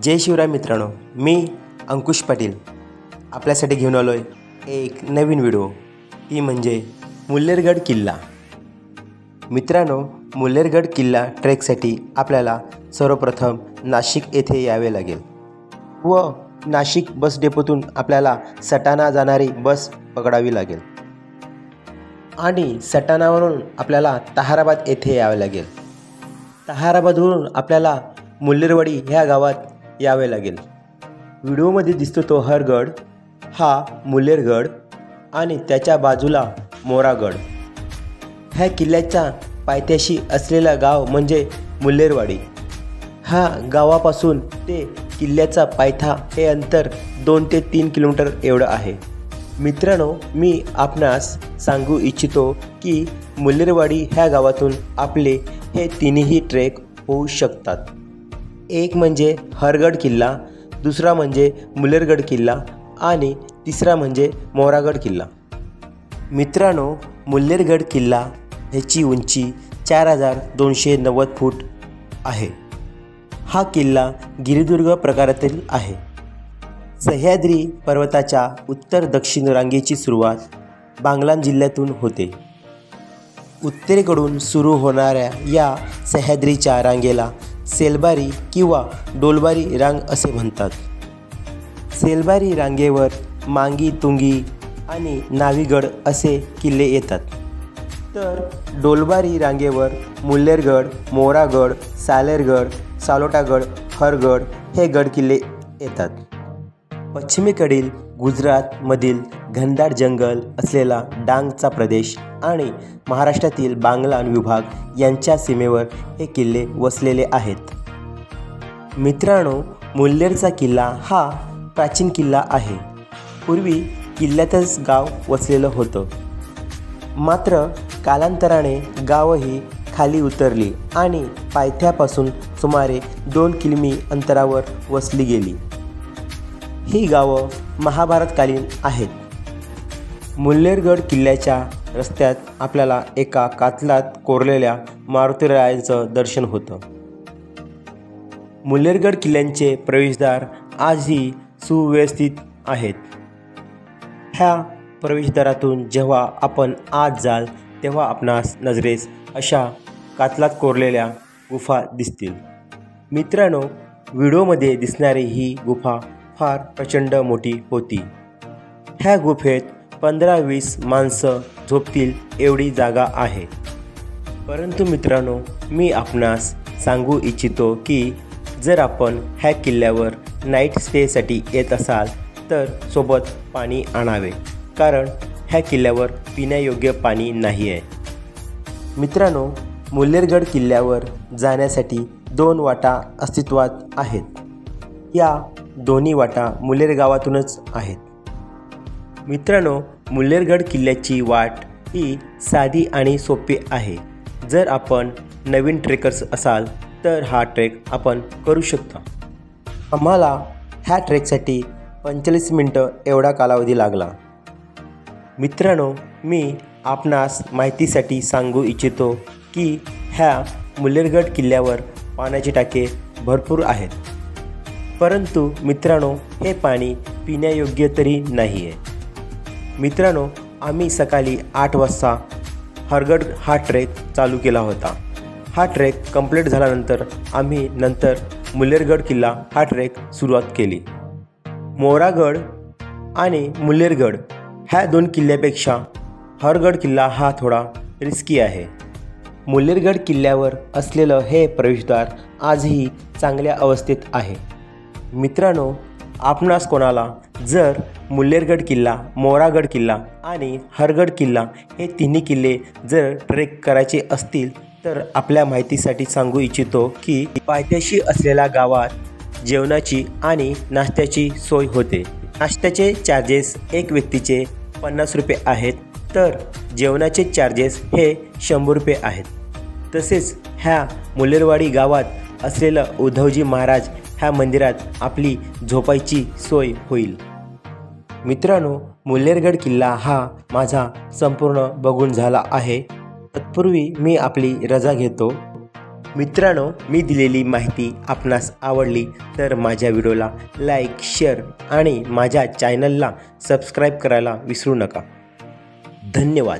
जय शिवराय मित्रांनो, मी अंकुश पाटील आपल्यासाठी घेऊन आलो आहे एक नवीन व्हिडिओ, ती म्हणजे मुल्हेरगड किल्ला। मित्रांनो, मुल्हेरगड किल्ला ट्रेकसाठी आपल्याला सर्वप्रथम नाशिक येथे यावे लागेल व नाशिक बस डेपोतून आपल्याला सटाणा जाणारी बस पकडावी लागेल आणि सटाणावरून आपल्याला ताहाराबाद येथे यावे लागेल। ताहाराबादवरून आपल्याला मुल्हेरवाडी ह्या गावात यावे लागेल। व्हिडिओमध्ये दिसतो तो हरगड हा मुल्हेरगड आणि त्याच्या बाजूला मोरागड। ह्या किल्ल्याच्या पायथ्याशी असलेला गाव म्हणजे मुल्हेरवाडी। हा गावापासून ते किल्ल्याचा पायथा हे अंतर 2 ते 3 किलोमीटर एवढं आहे। मित्रांनो, मी आपणास सांगू इच्छितो की मुल्हेरवाडी ह्या गावातून आपले हे तिन्ही ट्रेक होऊ शकतात। एक म्हणजे हरगड किल्ला, दुसरा म्हणजे मुल्हेरगड किल्ला आणि तिसरा म्हणजे मोरागड किल्ला। मित्रांनो, मुल्हेरगड किल्ला ह्याची उंची 4290 फूट आहे। हा किल्ला गिरिदुर्ग प्रकारातील आहे। सह्याद्री पर्वताच्या उत्तर दक्षिण रांगेची सुरुवात बांगलाण जिल्ह्यातून होते। उत्तरेकडून सुरू होणाऱ्या या सह्याद्रीच्या रांगेला सेलबारी किंवा डोलबारी रांग असे म्हणतात। सेलबारी रांगेवर मांगी तुंगी आणि नावीगड असे किल्ले येतात, तर डोलबारी रांगेवर मुल्हेरगड, मोरागड, सालेरगड, सालोटागड, हरगड हे गड किल्ले येतात। पश्चिमेकडील गुजरातमधील घनदाट जंगल असलेला डांगचा प्रदेश आणि महाराष्ट्रातील बांगलाण विभाग यांच्या सीमेवर हे किल्ले वसलेले आहेत। मित्रांनो, मुल्हेरचा किल्ला हा प्राचीन किल्ला आहे। पूर्वी किल्ल्यातच गाव वसलेलं होतं, मात्र कालांतराने गावही खाली उतरली आणि पायथ्यापासून सुमारे 2 किमी अंतरावर वसली गेली। ही गावं महाभारतकालीन आहेत। मुल्हेरगड किल्ल्याच्या रस्त्यात आपल्याला एका कातलात कोरलेल्या मारुतीरायाचं दर्शन होतं। मुल्हेरगड किल्ल्यांचे प्रवेशद्वार आजही सुव्यवस्थित आहेत। ह्या प्रवेशद्वारातून जेव्हा आपण आत जाल तेव्हा आपणास नजरेस अशा कातलात कोरलेल्या गुफा दिसतील। मित्रांनो, व्हिडिओमध्ये दिसणारी ही गुफा फार प्रचंड मोठी होती। ह्या गुफेत 15-20 माणसं झोपतील एवढी जागा आहे। परंतु मित्रांनो, मी आपणास सांगू इच्छितो की जर आपण ह्या किल्ल्यावर नाईट स्टेसाठी येत असाल तर सोबत पाणी आणावे, कारण ह्या किल्ल्यावर पिण्यायोग्य पाणी नाही आहे। मित्रांनो, मुल्हेरगड किल्ल्यावर जाण्यासाठी 2 वाटा अस्तित्वात आहेत। या दोन्ही वाटा मुल्हेर गावातूनच आहेत। मित्रांनो, मुल्हेरगड किल्ल्याची वाट ही साधी आणि सोपी आहे। जर आपण नवीन ट्रेकर्स असाल तर हा ट्रेक आपण करू शकता। आम्हाला ह्या ट्रेकसाठी 45 मिनिटं एवढा कालावधी लागला। मित्रांनो, मी आपणास माहितीसाठी सांगू इच्छितो की ह्या मुल्हेरगड किल्ल्यावर पाण्याचे टाके भरपूर आहेत, परंतु मित्रांनो हे पाणी पिण्यायोग्य तरी नाही आहे। मित्रांनो, आम्ही सकाळी 8 वाजता हरगड हा ट्रेक चालू केला होता। हा ट्रेक कंप्लीट झाल्यानंतर आम्ही नंतर मुल्हेरगड किल्ला हा ट्रेक सुरुवात केली। मोरागड आणि मुल्हेरगड ह्या 2 किल्ल्यापेक्षा हरगड किल्ला हा थोडा रिस्की आहे। मुल्हेरगड किल्ल्यावर असलेलं हे प्रवेशद्वार आजही चांगल्या अवस्थेत आहे। मित्रांनो, आपणास कोणाला जर मुल्हेरगड किल्ला, मोरागड किल्ला आणि हरगड किल्ला हे तिन्ही किल्ले जर ट्रेक करायचे असतील तर आपल्या माहितीसाठी सांगू इच्छितो की पायथ्याशी असलेल्या गावात जेवणाची आणि नाश्त्याची सोय होते। नाश्त्याचे चार्जेस एक व्यक्तीचे 50 रुपये आहेत, तर जेवणाचे चार्जेस हे 100 रुपये आहेत। तसेच ह्या मुल्हेरवाडी गावात असलेलं उद्धवजी महाराज ह्या मंदिरात आपली झोपायची सोय होईल। मित्रांनो, मुल्हेरगड किल्ला हा माझा संपूर्ण बघून झाला आहे। तत्पूर्वी मी आपली रजा घेतो। मित्रांनो, मी दिलेली माहिती आपणास आवडली तर माझ्या व्हिडिओला लाईक, शेअर आणि माझ्या चॅनलला सबस्क्राईब करायला विसरू नका. धन्यवाद.